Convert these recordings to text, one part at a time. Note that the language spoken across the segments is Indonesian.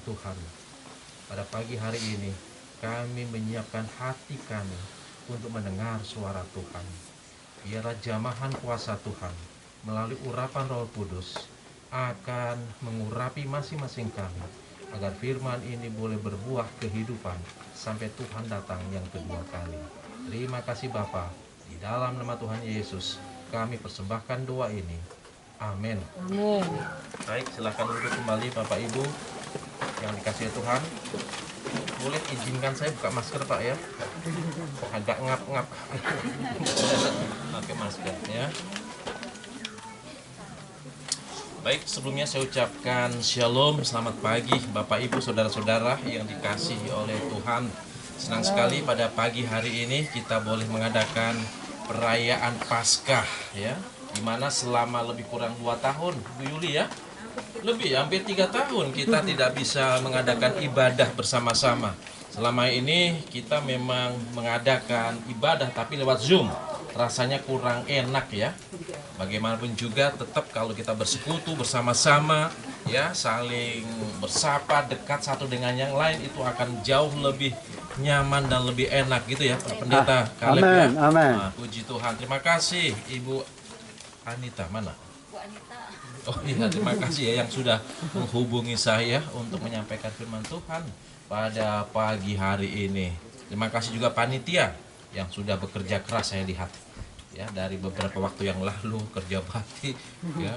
Tuhan. Pada pagi hari ini kami menyiapkan hati kami untuk mendengar suara Tuhan. Biarlah jamahan kuasa Tuhan melalui urapan Roh Kudus akan mengurapi masing-masing kami, agar firman ini boleh berbuah kehidupan sampai Tuhan datang yang kedua kali. Terima kasih Bapa. Di dalam nama Tuhan Yesus kami persembahkan doa ini. Amin. Amin. Baik, silakan duduk kembali Bapak Ibu yang dikasihi Tuhan. Boleh izinkan saya buka masker Pak ya? Agak ngap-ngap. Pakai masker ya. Baik, sebelumnya saya ucapkan shalom, selamat pagi Bapak Ibu saudara-saudara yang dikasihi oleh Tuhan. Senang sekali pada pagi hari ini kita boleh mengadakan perayaan Paskah ya, dimana selama lebih kurang 2 tahun Bu Yuli ya, lebih hampir 3 tahun kita tidak bisa mengadakan ibadah bersama-sama. Selama ini kita memang mengadakan ibadah tapi lewat Zoom, rasanya kurang enak ya. Bagaimanapun juga tetap kalau kita bersekutu bersama-sama ya, saling bersapa dekat satu dengan yang lain, itu akan jauh lebih nyaman dan lebih enak gitu ya Pak Pendeta Kaleb ya. Amin. Nah, puji Tuhan. Terima kasih Ibu Anita, mana? Bu Anita. Oh iya, terima kasih ya yang sudah menghubungi saya untuk menyampaikan firman Tuhan pada pagi hari ini. Terima kasih juga panitia yang sudah bekerja keras, saya lihat ya dari beberapa waktu yang lalu, kerja bakti ya,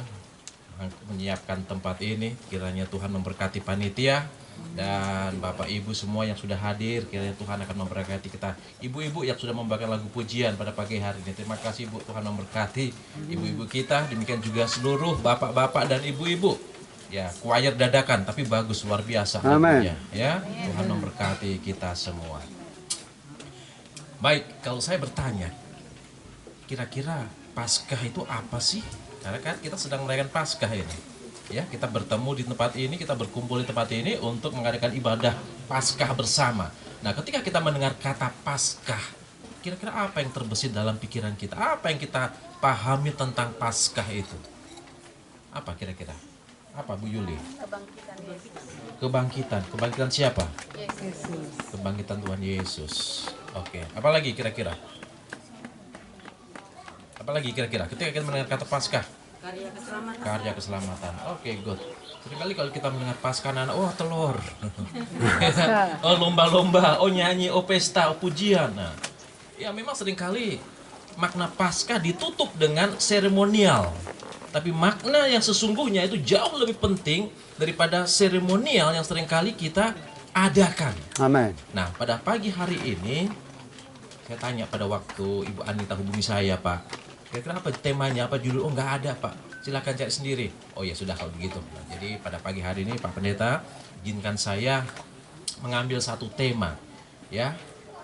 menyiapkan tempat ini. Kiranya Tuhan memberkati panitia dan Bapak Ibu semua yang sudah hadir. Kiranya Tuhan akan memberkati kita. Ibu-ibu yang sudah membawakan lagu pujian pada pagi hari ini, terima kasih Bu, Tuhan memberkati ibu-ibu kita. Demikian juga seluruh bapak-bapak dan ibu-ibu ya, choir dadakan tapi bagus, luar biasa lagunya ya. Tuhan memberkati kita semua. Baik, kalau saya bertanya, kira-kira Paskah itu apa sih? Karena kan kita sedang merayakan Paskah ini. Ya, kita bertemu di tempat ini, kita berkumpul di tempat ini untuk mengadakan ibadah Paskah bersama. Nah, ketika kita mendengar kata Paskah, kira-kira apa yang terbesit dalam pikiran kita? Apa yang kita pahami tentang Paskah itu? Apa kira-kira? Apa Bu Yuli? Kebangkitan Yesus. Kebangkitan siapa? Yesus. Kebangkitan Tuhan Yesus. Oke, apalagi kira-kira? Apalagi kira-kira ketika kita mendengar kata Paskah? Karya keselamatan. Karya keselamatan. Oke, good. Seringkali kalau kita mendengar Paskah, anak, oh telur. Oh lomba-lomba, oh nyanyi, oh pesta, oh pujian. Nah, ya memang seringkali makna Paskah ditutup dengan seremonial. Tapi makna yang sesungguhnya itu jauh lebih penting daripada seremonial yang seringkali kita adakan. Amin. Nah, pada pagi hari ini saya tanya pada waktu Ibu Anita hubungi saya, Pak, kira-kira apa temanya, apa judul? Oh nggak ada Pak, silakan cari sendiri. Oh ya sudah kalau begitu. Nah, jadi pada pagi hari ini Pak Pendeta izinkan saya mengambil satu tema ya,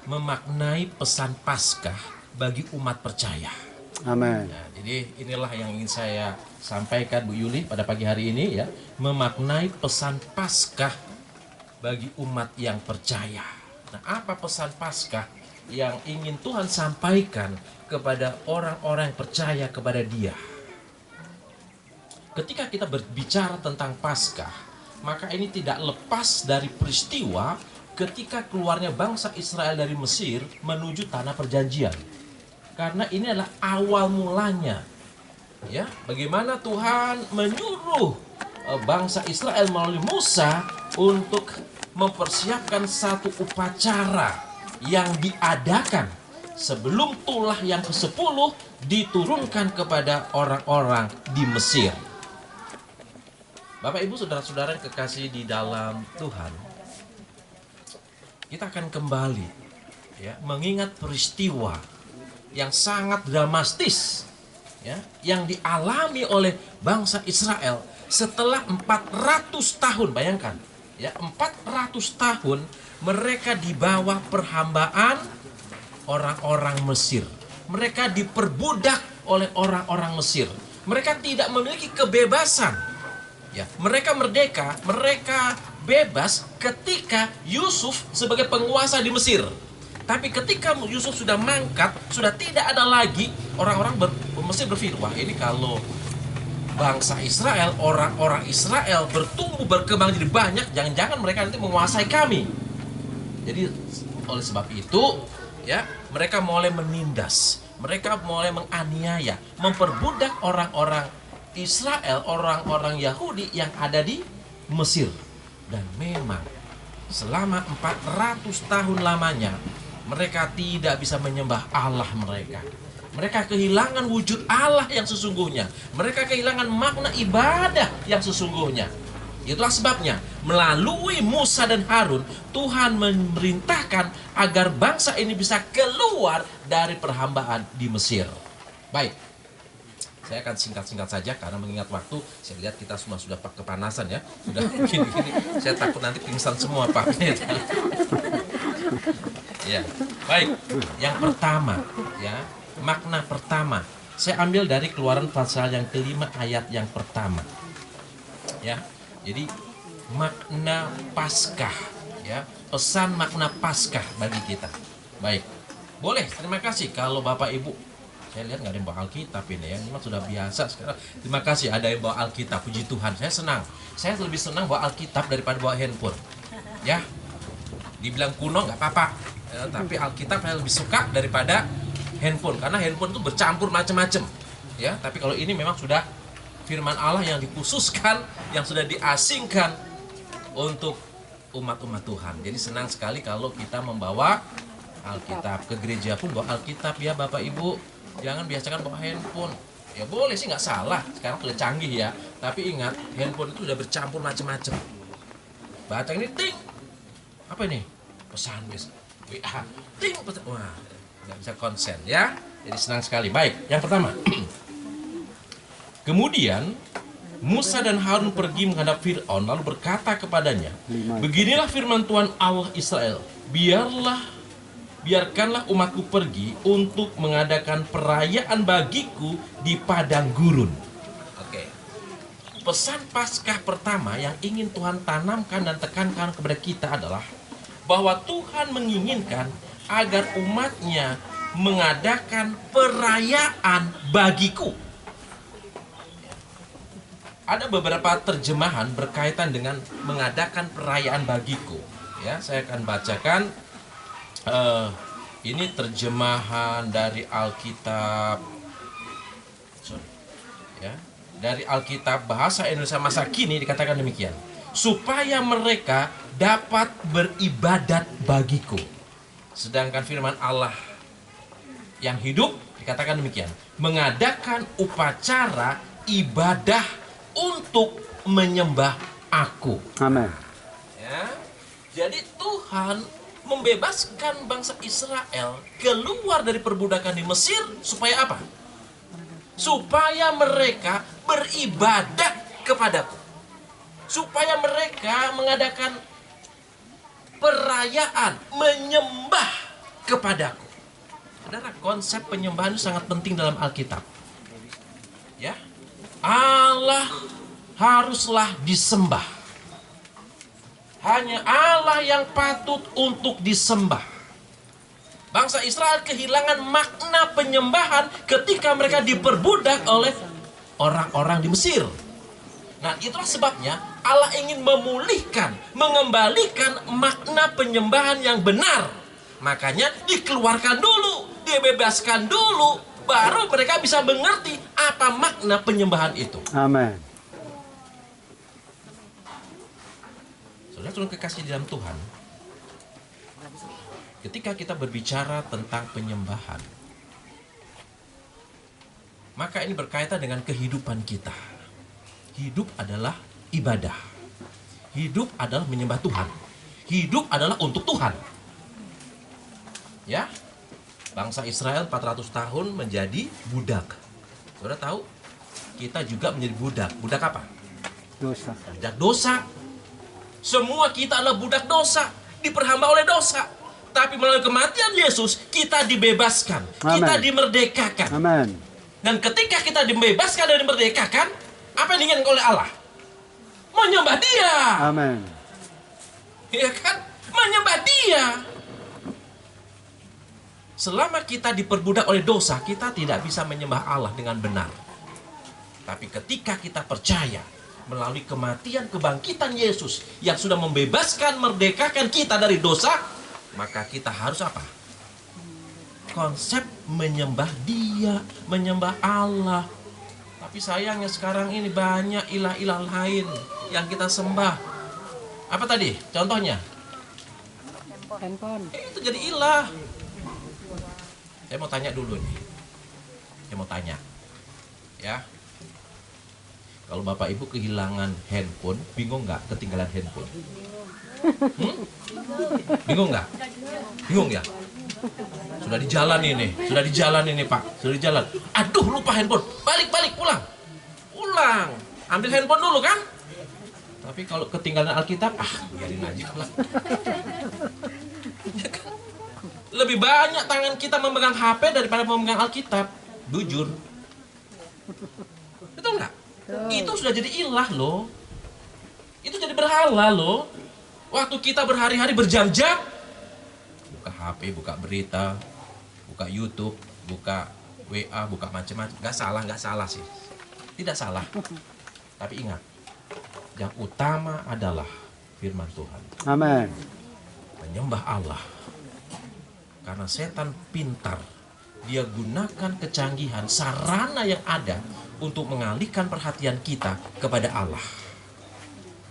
memaknai pesan Paskah bagi umat percaya. Amin. Nah, jadi inilah yang ingin saya sampaikan Bu Yuli pada pagi hari ini ya, memaknai pesan Paskah bagi umat yang percaya. Nah, apa pesan Paskah yang ingin Tuhan sampaikan kepada orang-orang yang percaya kepada Dia? Ketika kita berbicara tentang Paskah, maka ini tidak lepas dari peristiwa ketika keluarnya bangsa Israel dari Mesir menuju tanah perjanjian. Karena ini adalah awal mulanya. Ya, bagaimana Tuhan menyuruh bangsa Israel melalui Musa untuk mempersiapkan satu upacara yang diadakan sebelum tulah yang ke-10 diturunkan kepada orang-orang di Mesir. Bapak Ibu saudara-saudara yang kekasih di dalam Tuhan, kita akan kembali ya, mengingat peristiwa yang sangat dramatis ya, yang dialami oleh bangsa Israel setelah 400 tahun. Bayangkan ya, 400 tahun mereka di bawah perhambaan orang-orang Mesir. Mereka diperbudak oleh orang-orang Mesir. Mereka tidak memiliki kebebasan. Ya, mereka merdeka, mereka bebas ketika Yusuf sebagai penguasa di Mesir. Tapi ketika Yusuf sudah mangkat, sudah tidak ada lagi, orang-orang Mesir berpikir, wah ini kalau bangsa Israel, orang-orang Israel bertumbuh, berkembang jadi banyak, jangan-jangan mereka nanti menguasai kami. Jadi oleh sebab itu, ya, mereka mulai menindas, mereka mulai menganiaya, memperbudak orang-orang Israel, orang-orang Yahudi yang ada di Mesir. Dan memang selama 400 tahun lamanya mereka tidak bisa menyembah Allah mereka. Mereka kehilangan wujud Allah yang sesungguhnya. Mereka kehilangan makna ibadah yang sesungguhnya. Itulah sebabnya melalui Musa dan Harun, Tuhan memerintahkan agar bangsa ini bisa keluar dari perhambaan di Mesir. Baik, saya akan singkat-singkat saja karena mengingat waktu. Saya lihat kita semua sudah kepanasan ya. Sudah gini-gini. Saya takut nanti pingsan semua Pak. Ya, baik. Yang pertama, ya, makna pertama. Saya ambil dari Keluaran pasal yang kelima ayat yang pertama. Ya, jadi makna Paskah, ya, pesan makna Paskah bagi kita. Baik, boleh. Terima kasih kalau Bapak Ibu. Saya lihat nggak ada yang bawa Alkitab ini ya. Memang sudah biasa sekarang. Terima kasih ada yang bawa Alkitab. Puji Tuhan. Saya senang. Saya lebih senang bawa Alkitab daripada bawa handphone. Ya, dibilang kuno nggak apa-apa. Tapi Alkitab saya lebih suka daripada handphone karena handphone itu bercampur macam-macam. Ya, tapi kalau ini memang sudah firman Allah yang dikhususkan, yang sudah diasingkan untuk umat-umat Tuhan. Jadi senang sekali kalau kita membawa Alkitab ke gereja pun bawa Alkitab ya Bapak Ibu. Jangan biasakan bawa handphone. Ya boleh sih nggak salah. Sekarang sudah canggih ya. Tapi ingat handphone itu sudah bercampur macam-macam. Baca ini ting. Apa ini? Pesan WA. Ting. Wah, nggak bisa konsen ya. Jadi senang sekali. Baik, yang pertama. Kemudian Musa dan Harun pergi menghadap Fir'aun lalu berkata kepadanya, beginilah firman Tuhan Allah Israel, biarkanlah umatku pergi untuk mengadakan perayaan bagiku di padang gurun. Oke. Pesan Paskah pertama yang ingin Tuhan tanamkan dan tekankan kepada kita adalah bahwa Tuhan menginginkan agar umatnya mengadakan perayaan bagiku. Ada beberapa terjemahan berkaitan dengan mengadakan perayaan bagiku. Ya, saya akan bacakan. Ini terjemahan dari Alkitab. Ya, dari Alkitab Bahasa Indonesia Masa Kini dikatakan demikian. Supaya mereka dapat beribadat bagiku. Sedangkan firman Allah yang hidup dikatakan demikian. Mengadakan upacara ibadah untuk menyembah aku. Amin. Ya. Jadi Tuhan membebaskan bangsa Israel keluar dari perbudakan di Mesir supaya apa? Supaya mereka beribadat kepadaku. Supaya mereka mengadakan perayaan menyembah kepadaku. Saudara, konsep penyembahan itu sangat penting dalam Alkitab. Ya. Allah haruslah disembah. Hanya Allah yang patut untuk disembah. Bangsa Israel kehilangan makna penyembahan ketika mereka diperbudak oleh orang-orang di Mesir. Nah, itulah sebabnya Allah ingin memulihkan, mengembalikan makna penyembahan yang benar. Makanya dikeluarkan dulu, dibebaskan dulu, baru mereka bisa mengerti apa makna penyembahan itu. Amin. Saudara kekasih dalam Tuhan, ketika kita berbicara tentang penyembahan, maka ini berkaitan dengan kehidupan kita. Hidup adalah ibadah. Hidup adalah menyembah Tuhan. Hidup adalah untuk Tuhan. Ya, bangsa Israel 400 tahun menjadi budak. Saudara tahu, kita juga menjadi budak. Budak apa? Dosa. Budak dosa. Semua kita adalah budak dosa, diperhamba oleh dosa. Tapi melalui kematian Yesus, kita dibebaskan. Amen. Kita dimerdekakan. Amin. Dan ketika kita dibebaskan dan dimerdekakan, apa yang diinginkan oleh Allah? Menyembah Dia. Amin. Ya kan? Menyembah Dia. Selama kita diperbudak oleh dosa, kita tidak bisa menyembah Allah dengan benar. Tapi ketika kita percaya melalui kematian kebangkitan Yesus yang sudah membebaskan, merdekakan kita dari dosa, maka kita harus apa? Konsep menyembah Dia, menyembah Allah. Tapi sayangnya sekarang ini banyak ilah-ilah lain yang kita sembah. Apa tadi? Contohnya? Handphone. Itu jadi ilah. Saya mau tanya dulu nih. Saya mau tanya. Ya. Kalau Bapak Ibu kehilangan handphone, bingung nggak ketinggalan handphone? Bingung nggak? Bingung ya? Sudah di jalan ini Pak, sudah di jalan. Aduh, lupa handphone. Balik, pulang. Ambil handphone dulu kan? Tapi kalau ketinggalan Alkitab, biarin aja lah. Lebih banyak tangan kita memegang HP daripada memegang Alkitab. Jujur. Betul nggak? Itu sudah jadi ilah loh. Itu jadi berhala loh. Waktu kita berhari-hari berjam-jam buka HP, buka berita, buka YouTube, buka WA, buka macam-macam. Nggak salah sih. Tidak salah. Tapi ingat, yang utama adalah firman Tuhan. Amin. Menyembah Allah. Karena setan pintar. Dia gunakan kecanggihan, sarana yang ada untuk mengalihkan perhatian kita kepada Allah.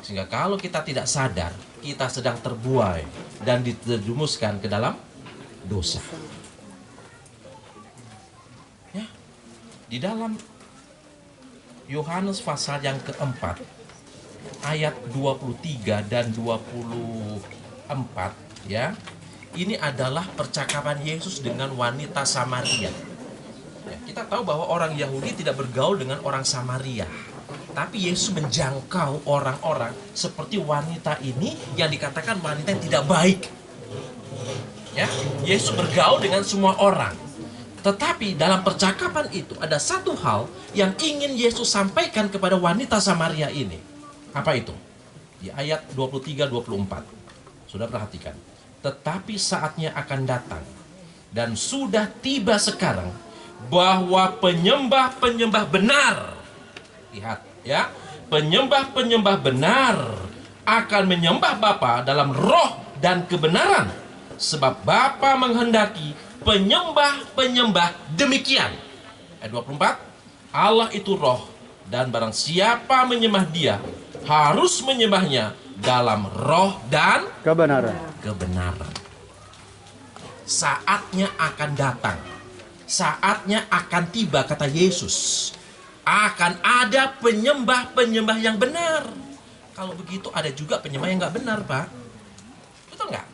Sehingga kalau kita tidak sadar, kita sedang terbuai dan diterjumuskan ke dalam dosa. Ya. Di dalam Yohanes pasal yang keempat, ayat 23 dan 24, ya. Ini adalah percakapan Yesus dengan wanita Samaria. Ya, kita tahu bahwa orang Yahudi tidak bergaul dengan orang Samaria. Tapi Yesus menjangkau orang-orang seperti wanita ini yang dikatakan wanita yang tidak baik. Ya, Yesus bergaul dengan semua orang. Tetapi dalam percakapan itu ada satu hal yang ingin Yesus sampaikan kepada wanita Samaria ini. Apa itu? Di ayat 23-24. Sudah perhatikan. Tetapi saatnya akan datang dan sudah tiba sekarang bahwa penyembah-penyembah benar, lihat ya, penyembah-penyembah benar akan menyembah Bapa dalam roh dan kebenaran, sebab Bapa menghendaki penyembah-penyembah demikian. Ayat 24, Allah itu roh, dan barang siapa menyembah Dia harus menyembahnya dalam roh dan kebenaran. Saatnya akan datang, saatnya akan tiba, kata Yesus. Akan ada penyembah-penyembah yang benar. Kalau begitu ada juga penyembah yang nggak benar, Pak. Betul nggak?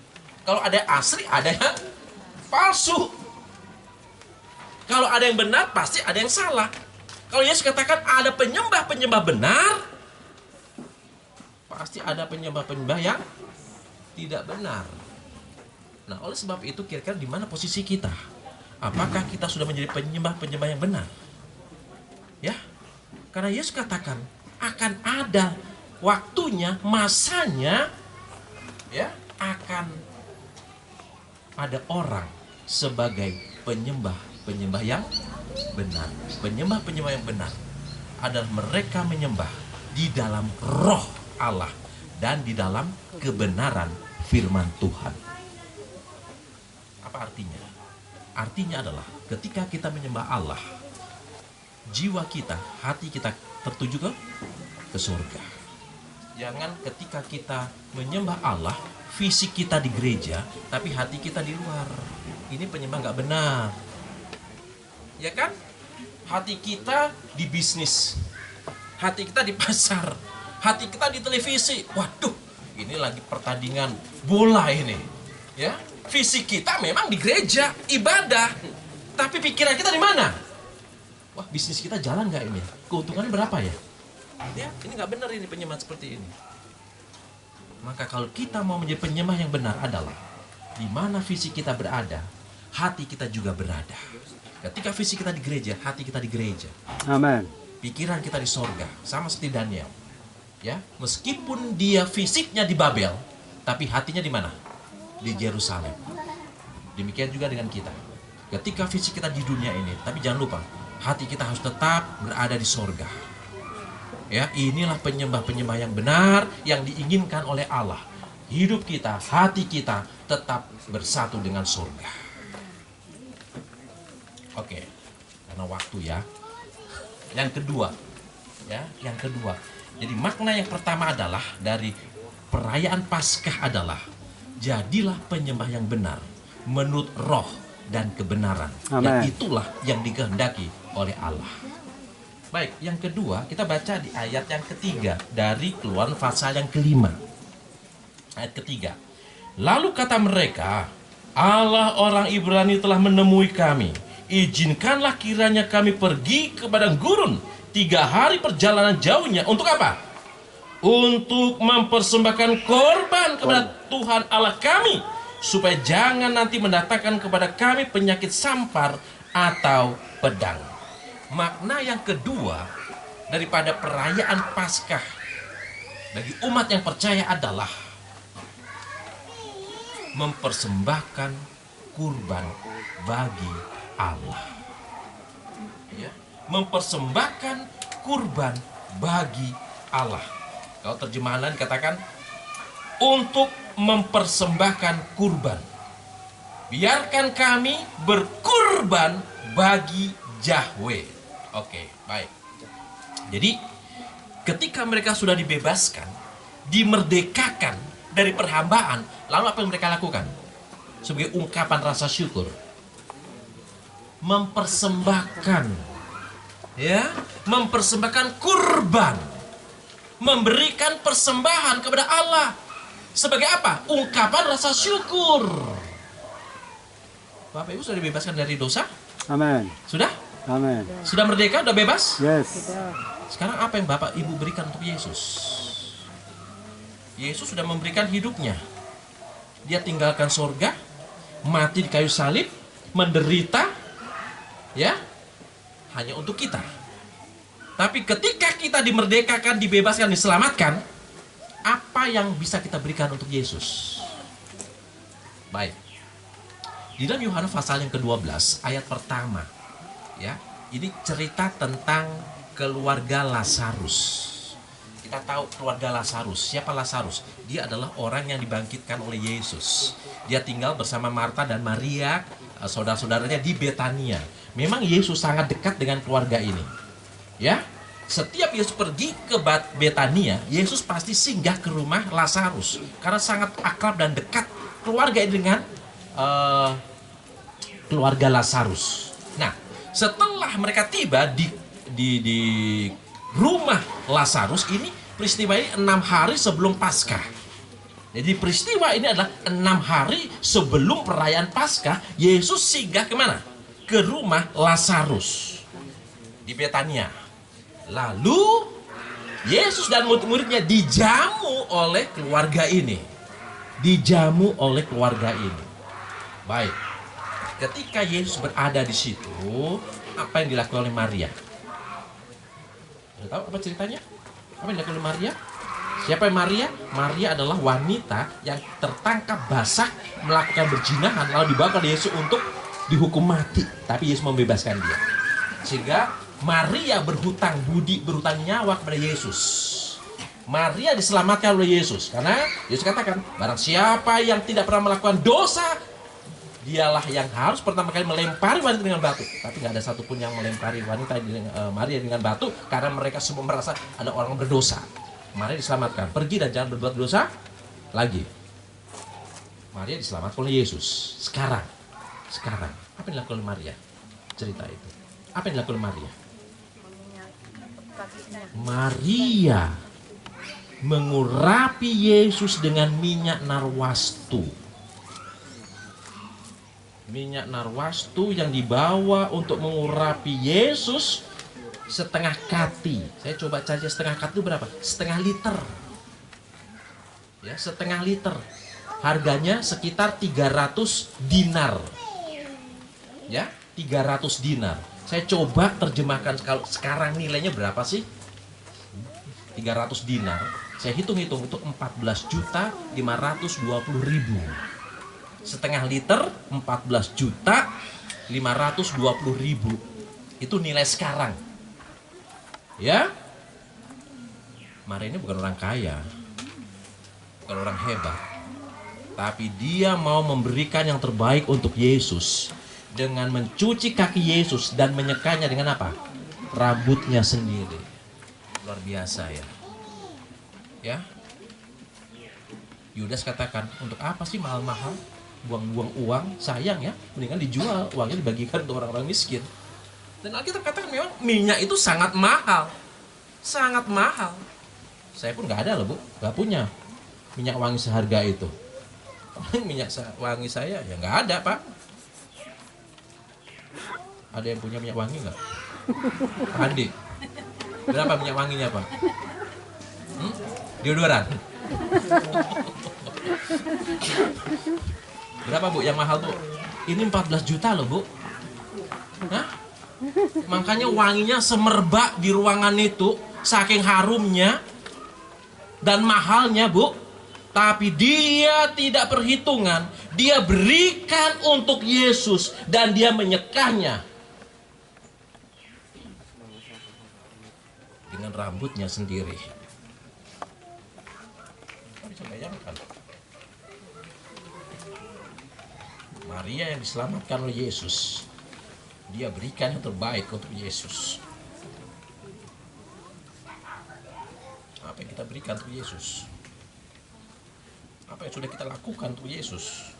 Kalau ada yang asli, ada yang palsu. Kalau ada yang benar, pasti ada yang salah. Kalau Yesus katakan ada penyembah-penyembah benar, pasti ada penyembah-penyembah yang tidak benar. Nah, oleh sebab itu kira-kira di mana posisi kita? Apakah kita sudah menjadi penyembah-penyembah yang benar? Ya, karena Yesus katakan akan ada waktunya, masanya, ya, akan ada orang sebagai penyembah-penyembah yang benar. Penyembah-penyembah yang benar adalah mereka menyembah di dalam roh Allah dan di dalam kebenaran firman Tuhan. Apa artinya? Artinya adalah ketika kita menyembah Allah, jiwa kita, hati kita tertuju ke surga. Jangan ketika kita menyembah Allah, fisik kita di gereja, tapi hati kita di luar. Ini penyembah nggak benar. Ya kan? Hati kita di bisnis, hati kita di pasar, hati kita di televisi. Waduh, ini lagi pertandingan bola ini. Ya, fisik kita memang di gereja, ibadah. Tapi pikiran kita di mana? Wah, bisnis kita jalan nggak ini? Keuntungannya berapa ya? Ya, ini nggak benar ini penyembah seperti ini. Maka kalau kita mau menjadi penyembah yang benar adalah di mana fisik kita berada, hati kita juga berada. Ketika fisik kita di gereja, hati kita di gereja. Amin. Pikiran kita di sorga, sama seperti Daniel. Ya, meskipun dia fisiknya di Babel, tapi hatinya di mana? Di Yerusalem. Demikian juga dengan kita. Ketika fisik kita di dunia ini, tapi jangan lupa, hati kita harus tetap berada di sorga. Ya, inilah penyembah-penyembah yang benar yang diinginkan oleh Allah. Hidup kita, hati kita tetap bersatu dengan surga. Oke, karena waktu ya. Yang kedua, yang kedua. Jadi makna yang pertama adalah dari perayaan Paskah adalah jadilah penyembah yang benar menurut roh dan kebenaran. Amen. Dan itulah yang dikehendaki oleh Allah. Baik, yang kedua kita baca di ayat yang ketiga dari Keluaran pasal yang kelima. Ayat ketiga. Lalu kata mereka, Allah orang Ibrani telah menemui kami. Izinkanlah kiranya kami pergi ke padang gurun 3 hari perjalanan jauhnya. Untuk apa? Untuk mempersembahkan korban kepada Tuhan Allah kami, supaya jangan nanti mendatangkan kepada kami penyakit sampar atau pedang. Makna yang kedua daripada perayaan Paskah bagi umat yang percaya adalah mempersembahkan kurban bagi Allah. Ya, mempersembahkan kurban bagi Allah. Kalau terjemahan lain katakan untuk mempersembahkan kurban. Biarkan kami berkurban bagi Yahweh. Oke, baik. Jadi ketika mereka sudah dibebaskan, dimerdekakan dari perhambaan, lalu apa yang mereka lakukan? Sebagai ungkapan rasa syukur, mempersembahkan, ya, mempersembahkan kurban, memberikan persembahan kepada Allah. Sebagai apa? Ungkapan rasa syukur. Bapak Ibu sudah dibebaskan dari dosa? Amin. Sudah? Amin. Sudah merdeka? Sudah bebas? Yes. Sekarang apa yang Bapak Ibu berikan untuk Yesus? Yesus sudah memberikan hidupnya. Dia tinggalkan surga, mati di kayu salib, menderita, ya, hanya untuk kita. Tapi ketika kita dimerdekakan, dibebaskan, diselamatkan, apa yang bisa kita berikan untuk Yesus? Baik. Di dalam Yohanes pasal yang ke-12 ayat pertama, ya, ini cerita tentang keluarga Lazarus. Kita tahu keluarga Lazarus. Siapa Lazarus? Dia adalah orang yang dibangkitkan oleh Yesus. Dia tinggal bersama Marta dan Maria, saudara-saudaranya di Betania. Memang Yesus sangat dekat dengan keluarga ini. Ya, setiap Yesus pergi ke Betania, Yesus pasti singgah ke rumah Lazarus karena sangat akrab dan dekat keluarga ini dengan keluarga Lazarus. Nah, setelah mereka tiba di rumah Lazarus ini, peristiwa ini 6 hari sebelum Paskah. Jadi peristiwa ini adalah 6 hari sebelum perayaan Paskah. Yesus singgah kemana? Ke rumah Lazarus di Betania. Lalu Yesus dan murid-muridnya dijamu oleh keluarga ini. Dijamu oleh keluarga ini. Baik. Ketika Yesus berada di situ, apa yang dilakukan oleh Maria? Anda tahu apa ceritanya? Apa yang dilakukan oleh Maria? Siapa yang Maria? Maria adalah wanita yang tertangkap basah melakukan berzinahan, lalu dibawa ke Yesus untuk dihukum mati. Tapi Yesus membebaskan dia. Sehingga Maria berhutang budi, berhutang nyawa kepada Yesus. Maria diselamatkan oleh Yesus karena Yesus katakan, barang siapa yang tidak pernah melakukan dosa, dialah yang harus pertama kali melempari wanita dengan batu. Tapi nggak ada satupun yang melempari wanita Maria dengan batu karena mereka semua merasa ada orang berdosa. Maria diselamatkan, pergi dan jangan berbuat dosa lagi. Maria diselamatkan oleh Yesus. Sekarang apa yang dilakukan oleh Maria? Cerita itu. Apa yang dilakukan oleh Maria? Maria mengurapi Yesus dengan minyak narwastu. Minyak narwastu yang dibawa untuk mengurapi Yesus setengah kati. Saya coba cari setengah kati itu berapa? Setengah liter. Ya, setengah liter. Harganya sekitar 300 dinar. Ya, 300 dinar. Saya coba terjemahkan kalau sekarang nilainya berapa sih? 300 dinar. Saya hitung-hitung itu 14.520.000. Setengah liter 14.520.000. Itu nilai sekarang. Ya. Maria ini bukan orang kaya, bukan orang hebat, tapi dia mau memberikan yang terbaik untuk Yesus dengan mencuci kaki Yesus dan menyekanya dengan apa? Rambutnya sendiri. Luar biasa ya. Ya. Yudas katakan, untuk apa sih mahal-mahal? Buang-buang uang, sayang ya. Mendingan dijual, uangnya dibagikan untuk orang-orang miskin. Dan Alkitab katakan memang minyak itu sangat mahal. Sangat mahal. Saya pun nggak ada loh Bu, nggak punya minyak wangi seharga itu. Minyak wangi saya ya nggak ada Pak. Ada yang punya minyak wangi nggak? Andi, berapa minyak wanginya Pak? Deodoran. Berapa Bu yang mahal Bu? Ini 14 juta loh Bu. Hah? Makanya wanginya semerbak di ruangan itu, saking harumnya dan mahalnya Bu. Tapi dia tidak perhitungan, dia berikan untuk Yesus dan dia menyekanya dengan rambutnya sendiri. Kita bisa bayangkan. Maria yang diselamatkan oleh Yesus, dia berikan yang terbaik untuk Yesus. Apa yang kita berikan untuk Yesus? Apa yang sudah kita lakukan untuk Yesus?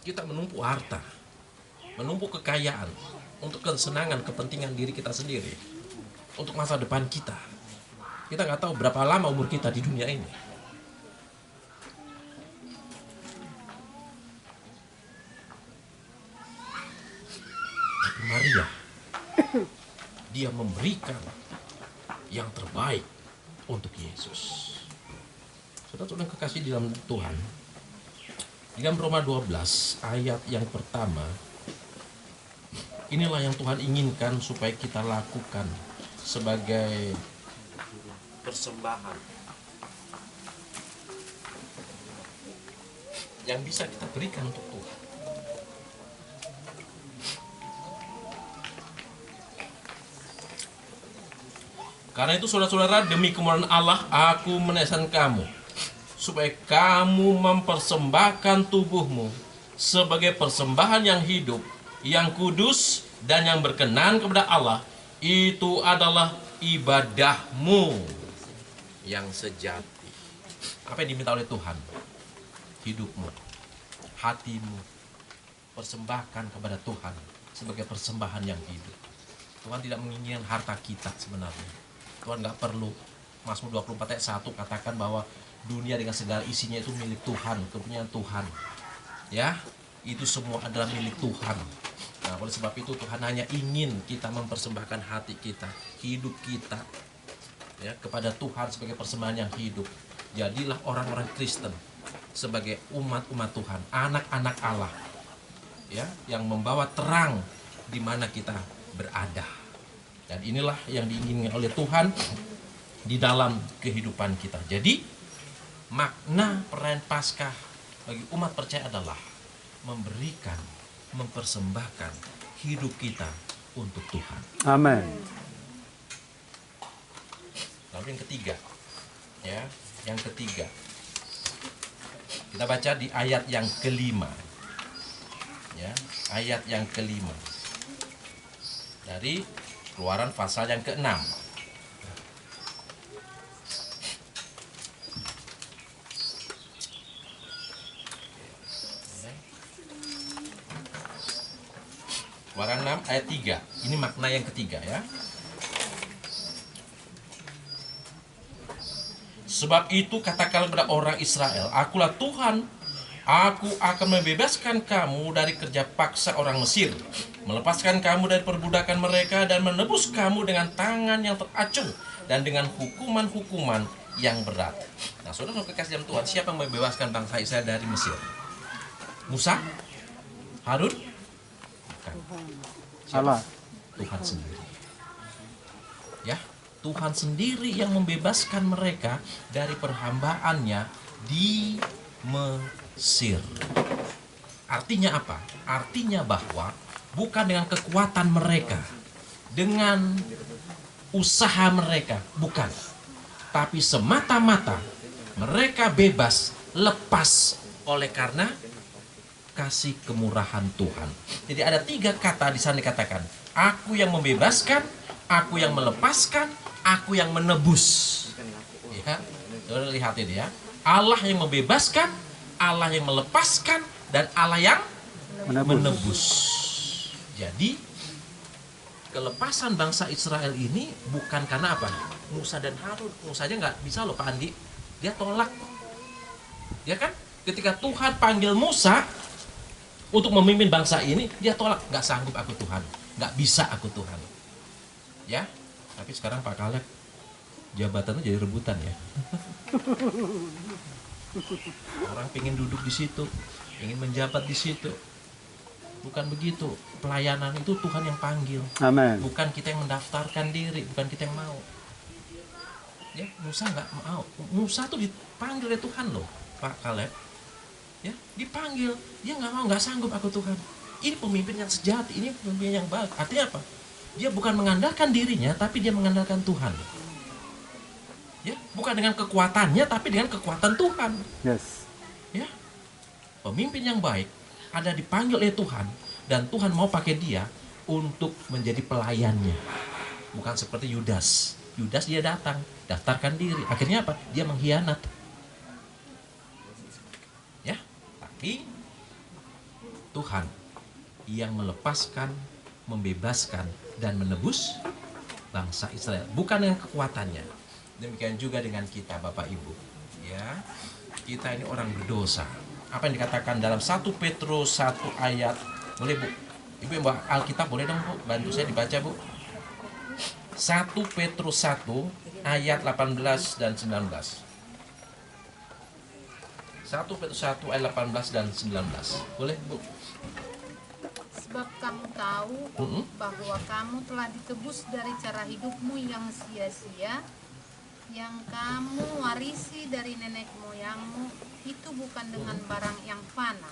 Kita menumpuk harta, menumpuk kekayaan untuk kesenangan, kepentingan diri kita sendiri, untuk masa depan kita. Kita nggak tahu berapa lama umur kita di dunia ini. Tapi Maria, dia memberikan yang terbaik untuk Yesus. Saudara-saudara kekasih di dalam Tuhan, di dalam Roma 12 ayat yang pertama, inilah yang Tuhan inginkan supaya kita lakukan sebagai persembahan yang bisa kita berikan untuk Tuhan. Karena itu saudara-saudara, demi kemuliaan Allah, aku menaikkan kamu, supaya kamu mempersembahkan tubuhmu sebagai persembahan yang hidup, yang kudus, dan yang berkenan kepada Allah. Itu adalah ibadahmu yang sejati. Apa yang diminta oleh Tuhan? Hidupmu, hatimu, persembahkan kepada Tuhan sebagai persembahan yang hidup. Tuhan tidak menginginkan harta kita sebenarnya. Tuhan nggak perlu. Mazmur 24 ayat 1 katakan bahwa dunia dengan segala isinya itu milik Tuhan, kepunyaan Tuhan. Ya, itu semua adalah milik Tuhan. Nah, oleh sebab itu Tuhan hanya ingin kita mempersembahkan hati kita, hidup kita, ya, kepada Tuhan sebagai persembahan yang hidup. Jadilah orang-orang Kristen sebagai umat-umat Tuhan, anak-anak Allah, ya, yang membawa terang di mana kita berada. Dan inilah yang diinginkan oleh Tuhan di dalam kehidupan kita. Jadi makna perayaan Paskah bagi umat percaya adalah memberikan, mempersembahkan hidup kita untuk Tuhan. Amin. Lalu yang ketiga, ya, yang ketiga, kita baca di ayat yang kelima, ya, ayat yang kelima dari Keluaran pasal yang ke-6. Keluaran 6 ayat 3. Ini makna yang ketiga ya. Sebab itu katakanlah kepada orang Israel, akulah Tuhan, aku akan membebaskan kamu dari kerja paksa orang Mesir, melepaskan kamu dari perbudakan mereka dan menebus kamu dengan tangan yang teracung dan dengan hukuman-hukuman yang berat. Nah, saudara kekasih dalam Tuhan, siapa yang membebaskan bangsa Israel dari Mesir? Musa? Harun? Bukan. Allah. Tuhan sendiri. Ya, Tuhan sendiri yang membebaskan mereka dari perhambaannya di Mesir. Artinya apa? Artinya bahwa bukan dengan kekuatan mereka, dengan usaha mereka, bukan. Tapi semata-mata mereka bebas, lepas oleh karena kasih kemurahan Tuhan. Jadi ada 3 kata di sana dikatakan, aku yang membebaskan, aku yang melepaskan, aku yang menebus. Ya, saudara lihat ini ya. Allah yang membebaskan, Allah yang melepaskan, dan Allah yang menebus. Jadi kelepasan bangsa Israel ini bukan karena apa? Musa dan Harun. Musa aja nggak bisa loh Pak Andi. Dia tolak. Ya kan? Ketika Tuhan panggil Musa untuk memimpin bangsa ini, dia tolak. Nggak sanggup aku Tuhan. Nggak bisa aku Tuhan. Ya. Tapi sekarang Pak Kaleb, jabatannya jadi rebutan ya. Orang pengen duduk di situ, ingin menjabat di situ. Bukan begitu. Pelayanan itu Tuhan yang panggil. Amin. Bukan kita yang mendaftarkan diri, bukan kita yang mau. Ya, Musa nggak mau. Musa tuh dipanggil oleh Tuhan loh, Pak Kaleb. Ya, dipanggil. Dia nggak mau, nggak sanggup aku Tuhan. Ini pemimpin yang sejati, ini pemimpin yang baik. Artinya apa? Dia bukan mengandalkan dirinya, tapi dia mengandalkan Tuhan. Ya, bukan dengan kekuatannya, tapi dengan kekuatan Tuhan. Yes. Ya, pemimpin yang baik ada dipanggil oleh Tuhan, dan Tuhan mau pakai dia untuk menjadi pelayannya. Bukan seperti Yudas. Yudas dia datang, daftarkan diri. Akhirnya apa? Dia mengkhianat. Ya, tapi Tuhan yang melepaskan, membebaskan, dan menebus bangsa Israel. Bukan dengan kekuatannya. Demikian juga dengan kita, Bapak Ibu. Ya, kita ini orang berdosa. Apa yang dikatakan dalam 1 Petrus 1 ayat, boleh Bu? Ibu yang bawa Alkitab boleh dong Bu, bantu saya dibaca Bu. 1 Petrus 1 ayat 18 dan 19. 1 Petrus 1 ayat 18 dan 19. Boleh Bu? Sebab kamu tahu bahwa kamu telah ditebus dari cara hidupmu yang sia-sia, yang kamu warisi dari nenek moyangmu, itu bukan dengan barang yang fana,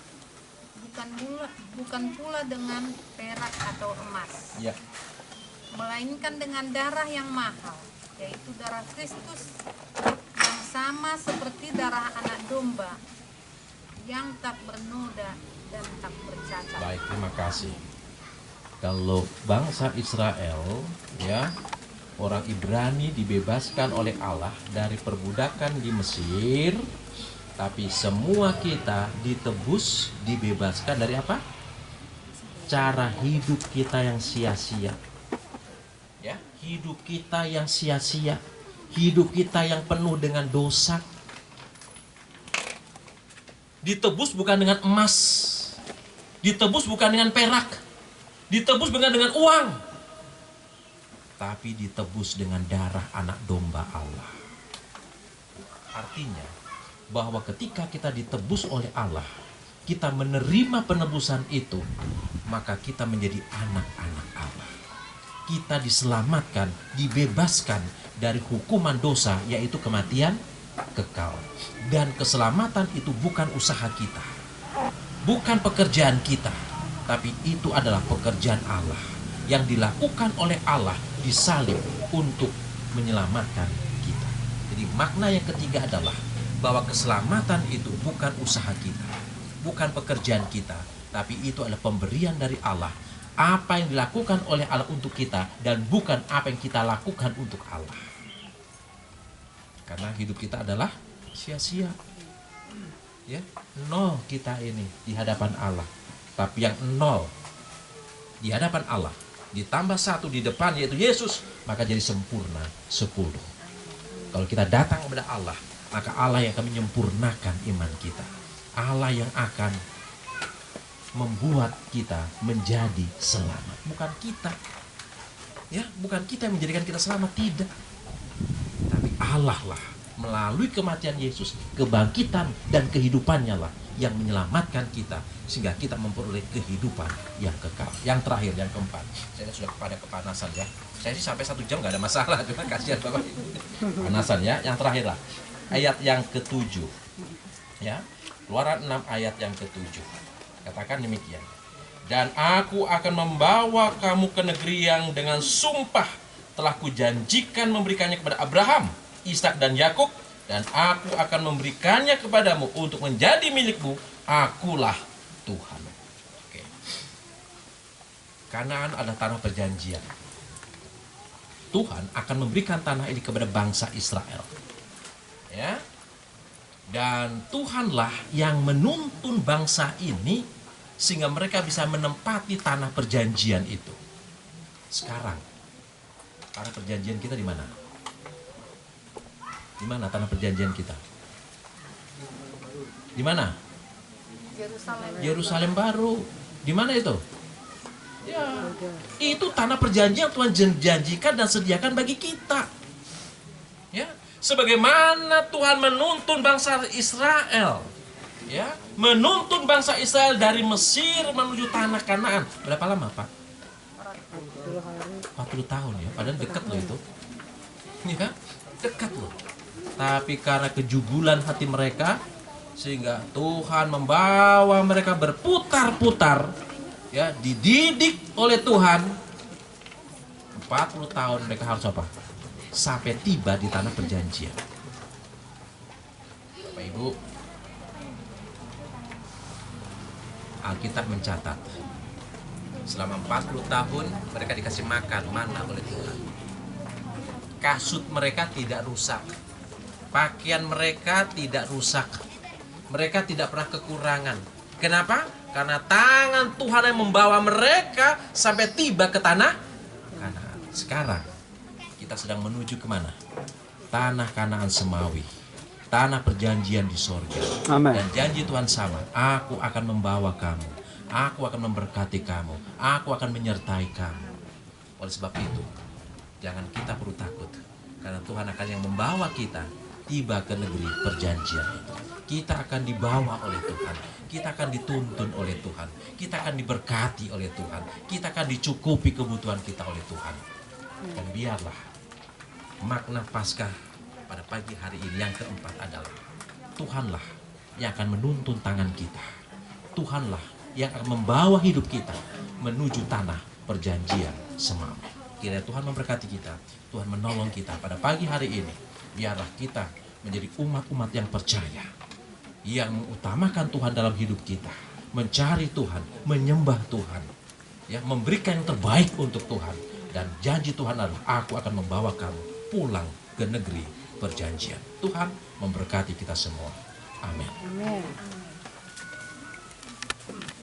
bukan pula dengan perak atau emas, Ya. melainkan dengan darah yang mahal, yaitu darah Kristus, yang sama seperti darah anak domba, yang tak bernoda dan tak bercacat. Baik, terima kasih. Kalau bangsa Israel, ya, orang Ibrani dibebaskan oleh Allah dari perbudakan di Mesir, tapi semua kita ditebus, dibebaskan dari apa? Cara hidup kita yang sia-sia. Ya, hidup kita yang sia-sia, hidup kita yang penuh dengan dosa. Ditebus bukan dengan emas, ditebus bukan dengan perak, ditebus bukan dengan uang, tapi ditebus dengan darah anak domba Allah. Artinya bahwa ketika kita ditebus oleh Allah, kita menerima penebusan itu, maka kita menjadi anak-anak Allah. Kita diselamatkan, dibebaskan dari hukuman dosa, yaitu kematian kekal. Dan keselamatan itu bukan usaha kita, bukan pekerjaan kita, tapi itu adalah pekerjaan Allah yang dilakukan oleh Allah di salib untuk menyelamatkan kita. Jadi makna yang ketiga adalah bahwa keselamatan itu bukan usaha kita, bukan pekerjaan kita, tapi itu adalah pemberian dari Allah. Apa yang dilakukan oleh Allah untuk kita, dan bukan apa yang kita lakukan untuk Allah. Karena hidup kita adalah sia-sia. Ya, nol kita ini di hadapan Allah. Tapi yang nol di hadapan Allah ditambah 1 di depan, yaitu Yesus, maka jadi sempurna 10. Kalau kita datang kepada Allah, maka Allah yang akan menyempurnakan iman kita. Allah yang akan membuat kita menjadi selamat, bukan kita. Ya, bukan kita yang menjadikan kita selamat, tidak. Tapi Allah lah melalui kematian Yesus, kebangkitan dan kehidupannya lah yang menyelamatkan kita, sehingga kita memperoleh kehidupan yang kekal. Yang terakhir, yang keempat, saya sudah pada kepanasan ya. Saya sih sampai 1 jam nggak ada masalah, cuma kasihan Bapak Ibu. Panasan ya. Yang terakhir lah, ayat yang ke-7. Ya, Keluaran 6 ayat yang ke-7. Katakan demikian. Dan aku akan membawa kamu ke negeri yang dengan sumpah telah kujanjikan memberikannya kepada Abraham, Ishak dan Yakub, dan aku akan memberikannya kepadamu untuk menjadi milikmu. Akulah Tuhan. Oke. Kanaan adalah tanah perjanjian. Tuhan akan memberikan tanah ini kepada bangsa Israel. Ya. Dan Tuhanlah yang menuntun bangsa ini sehingga mereka bisa menempati tanah perjanjian itu. Sekarang tanah perjanjian kita di mana? Di mana tanah perjanjian kita? Di mana? Yerusalem baru. Di mana itu? Ya, itu tanah perjanjian Tuhan janjikan dan sediakan bagi kita. Ya, sebagaimana Tuhan menuntun bangsa Israel, ya, menuntun bangsa Israel dari Mesir menuju tanah Kanaan. Berapa lama, Pak? 40 tahun ya, padahal dekat loh itu. Ini kan dekat loh. Tapi karena kejugulan hati mereka, sehingga Tuhan membawa mereka berputar-putar, ya, dididik oleh Tuhan. 40 tahun mereka harus apa? Sampai tiba di tanah perjanjian. Bapak Ibu, Alkitab mencatat selama 40 tahun mereka dikasih makan mana oleh Tuhan. Kasut mereka tidak rusak, pakaian mereka tidak rusak, mereka tidak pernah kekurangan. Kenapa? Karena tangan Tuhan yang membawa mereka sampai tiba ke tanah Kanaan. Sekarang kita sedang menuju kemana? Tanah Kanaan semawi, tanah perjanjian di sorga. Amen. Dan janji Tuhan sama, aku akan membawa kamu, aku akan memberkati kamu, aku akan menyertai kamu. Oleh sebab itu, jangan kita perlu takut, karena Tuhan akan yang membawa kita tiba ke negeri perjanjian itu. Kita akan dibawa oleh Tuhan, kita akan dituntun oleh Tuhan, kita akan diberkati oleh Tuhan, kita akan dicukupi kebutuhan kita oleh Tuhan. Dan biarlah makna Paskah pada pagi hari ini yang keempat adalah Tuhanlah yang akan menuntun tangan kita, Tuhanlah yang akan membawa hidup kita menuju tanah perjanjian semawi. Kiranya Tuhan memberkati kita, Tuhan menolong kita pada pagi hari ini. Biarlah kita menjadi umat-umat yang percaya, yang mengutamakan Tuhan dalam hidup kita, mencari Tuhan, menyembah Tuhan, ya, memberikan yang terbaik untuk Tuhan. Dan janji Tuhan adalah aku akan membawa kamu pulang ke negeri perjanjian. Tuhan memberkati kita semua. Amin. Amin.